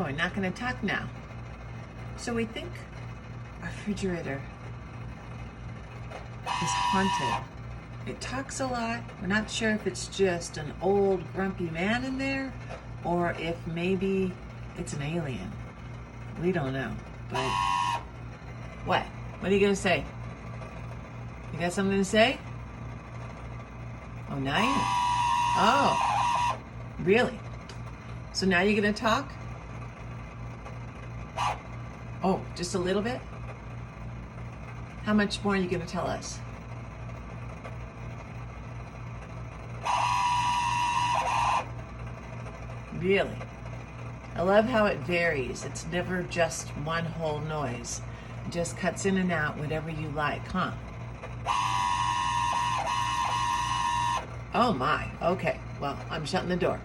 we're not going to talk now. So we think our refrigerator is haunted. It talks a lot. We're not sure if it's just an old grumpy man in there or if maybe it's an alien. We don't know. But what? What are you going to say? You got something to say? Oh, now you... Oh, really? So now you're going to talk? Oh, just a little bit? How much more are you going to tell us? Really? I love how it varies. It's never just one whole noise. It just cuts in and out whatever you like, huh? Oh my, okay. Well, I'm shutting the door.